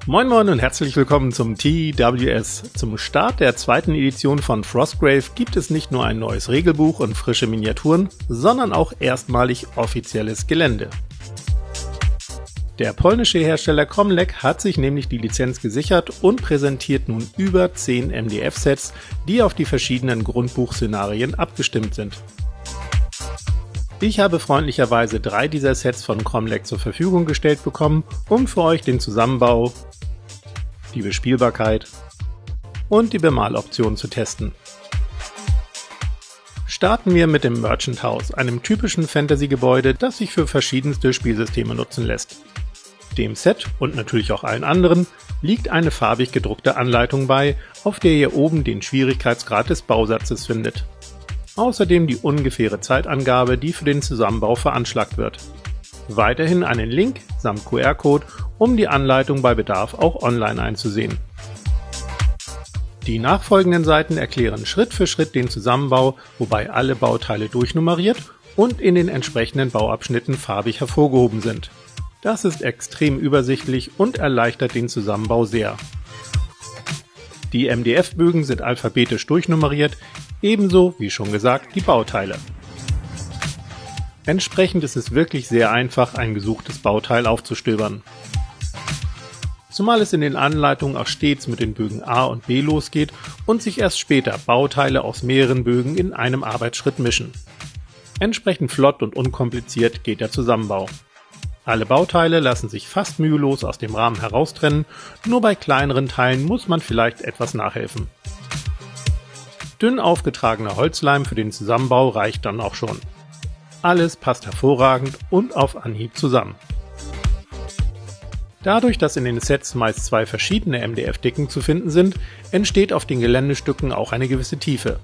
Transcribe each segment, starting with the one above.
Moin Moin und herzlich willkommen zum TWS. Zum Start der zweiten Edition von Frostgrave gibt es nicht nur ein neues Regelbuch und frische Miniaturen, sondern auch erstmalig offizielles Gelände. Der polnische Hersteller Cromlech hat sich nämlich die Lizenz gesichert und präsentiert nun über 10 MDF-Sets, die auf die verschiedenen Grundbuchszenarien abgestimmt sind. Ich habe freundlicherweise 3 dieser Sets von Cromlech zur Verfügung gestellt bekommen, um für euch den Zusammenbau, die Bespielbarkeit und die Bemaloptionen zu testen. Starten wir mit dem Merchant House, einem typischen Fantasy-Gebäude, das sich für verschiedenste Spielsysteme nutzen lässt. Dem Set und natürlich auch allen anderen liegt eine farbig gedruckte Anleitung bei, auf der ihr oben den Schwierigkeitsgrad des Bausatzes findet. Außerdem die ungefähre Zeitangabe, die für den Zusammenbau veranschlagt wird. Weiterhin einen Link samt QR-Code, um die Anleitung bei Bedarf auch online einzusehen. Die nachfolgenden Seiten erklären Schritt für Schritt den Zusammenbau, wobei alle Bauteile durchnummeriert und in den entsprechenden Bauabschnitten farbig hervorgehoben sind. Das ist extrem übersichtlich und erleichtert den Zusammenbau sehr. Die MDF-Bögen sind alphabetisch durchnummeriert, ebenso wie schon gesagt die Bauteile. Entsprechend ist es wirklich sehr einfach, ein gesuchtes Bauteil aufzustöbern. Zumal es in den Anleitungen auch stets mit den Bögen A und B losgeht und sich erst später Bauteile aus mehreren Bögen in einem Arbeitsschritt mischen. Entsprechend flott und unkompliziert geht der Zusammenbau. Alle Bauteile lassen sich fast mühelos aus dem Rahmen heraustrennen, nur bei kleineren Teilen muss man vielleicht etwas nachhelfen. Dünn aufgetragener Holzleim für den Zusammenbau reicht dann auch schon. Alles passt hervorragend und auf Anhieb zusammen. Dadurch, dass in den Sets meist 2 verschiedene MDF-Dicken zu finden sind, entsteht auf den Geländestücken auch eine gewisse Tiefe.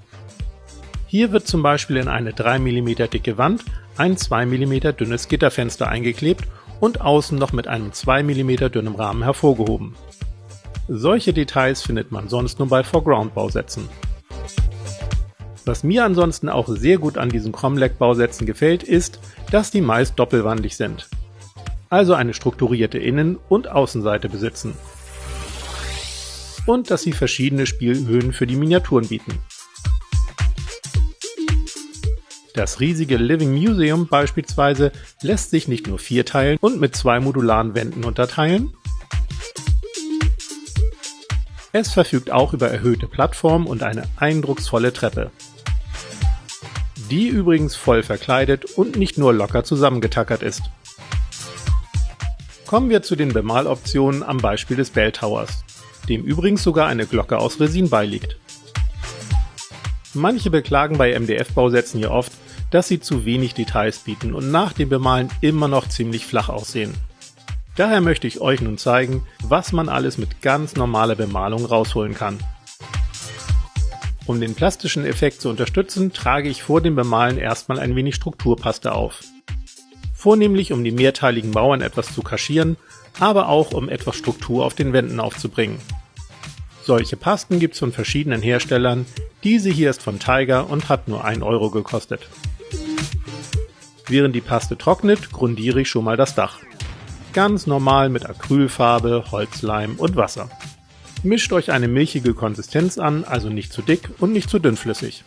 Hier wird zum Beispiel in eine 3 mm dicke Wand ein 2 mm dünnes Gitterfenster eingeklebt und außen noch mit einem 2 mm dünnem Rahmen hervorgehoben. Solche Details findet man sonst nur bei Foreground-Bausätzen. Was mir ansonsten auch sehr gut an diesen Cromlech-Bausätzen gefällt, ist, dass die meist doppelwandig sind. Also eine strukturierte Innen- und Außenseite besitzen. Und dass sie verschiedene Spielhöhen für die Miniaturen bieten. Das riesige Living Museum beispielsweise lässt sich nicht nur vierteilen und mit 2 modularen Wänden unterteilen. Es verfügt auch über erhöhte Plattformen und eine eindrucksvolle Treppe. Die übrigens voll verkleidet und nicht nur locker zusammengetackert ist. Kommen wir zu den Bemaloptionen am Beispiel des Bell Towers, dem übrigens sogar eine Glocke aus Resin beiliegt. Manche beklagen bei MDF-Bausätzen hier oft, dass sie zu wenig Details bieten und nach dem Bemalen immer noch ziemlich flach aussehen. Daher möchte ich euch nun zeigen, was man alles mit ganz normaler Bemalung rausholen kann. Um den plastischen Effekt zu unterstützen, trage ich vor dem Bemalen erstmal ein wenig Strukturpaste auf. Vornehmlich um die mehrteiligen Mauern etwas zu kaschieren, aber auch um etwas Struktur auf den Wänden aufzubringen. Solche Pasten gibt es von verschiedenen Herstellern, diese hier ist von Tiger und hat nur 1 Euro gekostet. Während die Paste trocknet, grundiere ich schon mal das Dach. Ganz normal mit Acrylfarbe, Holzleim und Wasser. Mischt euch eine milchige Konsistenz an, also nicht zu dick und nicht zu dünnflüssig.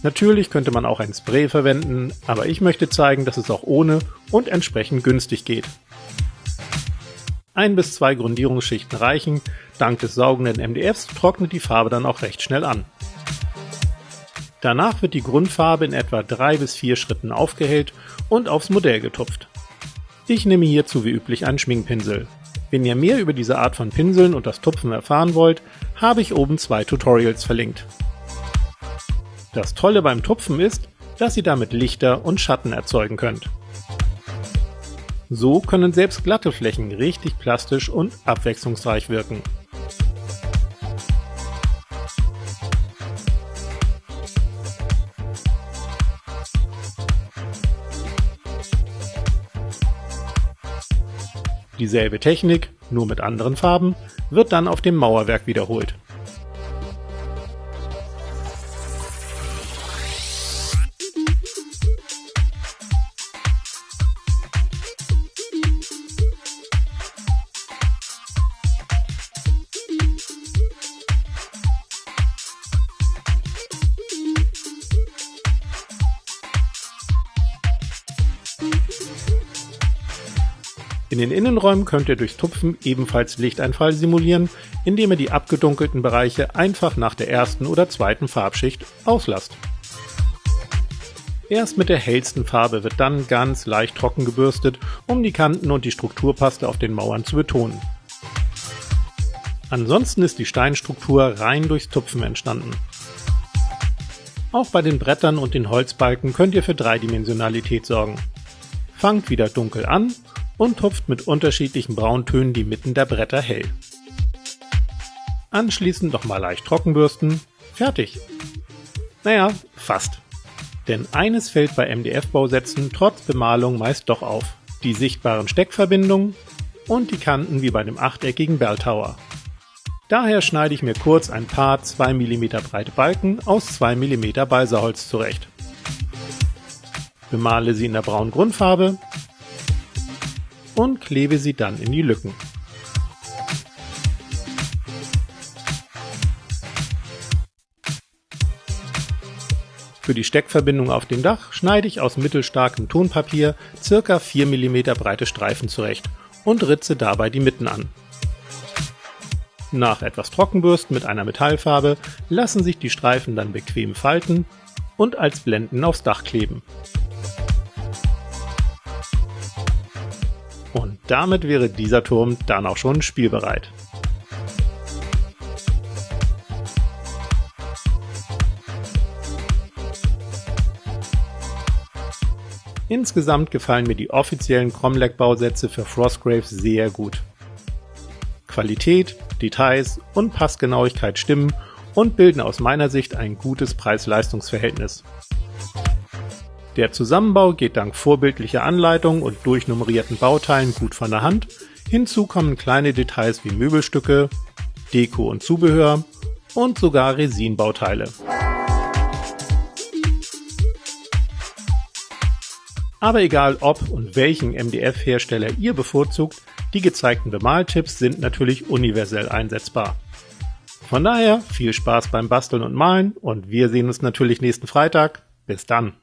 Natürlich könnte man auch ein Spray verwenden, aber ich möchte zeigen, dass es auch ohne und entsprechend günstig geht. 1 bis 2 Grundierungsschichten reichen, dank des saugenden MDFs trocknet die Farbe dann auch recht schnell an. Danach wird die Grundfarbe in etwa 3 bis 4 Schritten aufgehellt und aufs Modell getupft. Ich nehme hierzu wie üblich einen Schminkpinsel. Wenn ihr mehr über diese Art von Pinseln und das Tupfen erfahren wollt, habe ich oben 2 Tutorials verlinkt. Das Tolle beim Tupfen ist, dass ihr damit Lichter und Schatten erzeugen könnt. So können selbst glatte Flächen richtig plastisch und abwechslungsreich wirken. Dieselbe Technik, nur mit anderen Farben, wird dann auf dem Mauerwerk wiederholt. In den Innenräumen könnt ihr durchs Tupfen ebenfalls Lichteinfall simulieren, indem ihr die abgedunkelten Bereiche einfach nach der ersten oder zweiten Farbschicht auslasst. Erst mit der hellsten Farbe wird dann ganz leicht trocken gebürstet, um die Kanten und die Strukturpaste auf den Mauern zu betonen. Ansonsten ist die Steinstruktur rein durchs Tupfen entstanden. Auch bei den Brettern und den Holzbalken könnt ihr für Dreidimensionalität sorgen. Fangt wieder dunkel an und tupft mit unterschiedlichen Brauntönen die Mitten der Bretter hell. Anschließend nochmal leicht trockenbürsten. Fertig! Naja, fast. Denn eines fällt bei MDF-Bausätzen trotz Bemalung meist doch auf: die sichtbaren Steckverbindungen und die Kanten wie bei dem achteckigen Bell Tower. Daher schneide ich mir kurz ein paar 2 mm breite Balken aus 2 mm Balsaholz zurecht. Bemale sie in der braunen Grundfarbe und klebe sie dann in die Lücken. Für die Steckverbindung auf dem Dach schneide ich aus mittelstarkem Tonpapier ca. 4 mm breite Streifen zurecht und ritze dabei die Mitten an. Nach etwas Trockenbürsten mit einer Metallfarbe lassen sich die Streifen dann bequem falten und als Blenden aufs Dach kleben. Und damit wäre dieser Turm dann auch schon spielbereit. Insgesamt gefallen mir die offiziellen Cromlech-Bausätze für Frostgrave sehr gut. Qualität, Details und Passgenauigkeit stimmen und bilden aus meiner Sicht ein gutes Preis-Leistungs-Verhältnis. Der Zusammenbau geht dank vorbildlicher Anleitung und durchnummerierten Bauteilen gut von der Hand. Hinzu kommen kleine Details wie Möbelstücke, Deko und Zubehör und sogar Resin-Bauteile. Aber egal ob und welchen MDF-Hersteller ihr bevorzugt, die gezeigten Bemaltipps sind natürlich universell einsetzbar. Von daher viel Spaß beim Basteln und Malen und wir sehen uns natürlich nächsten Freitag. Bis dann!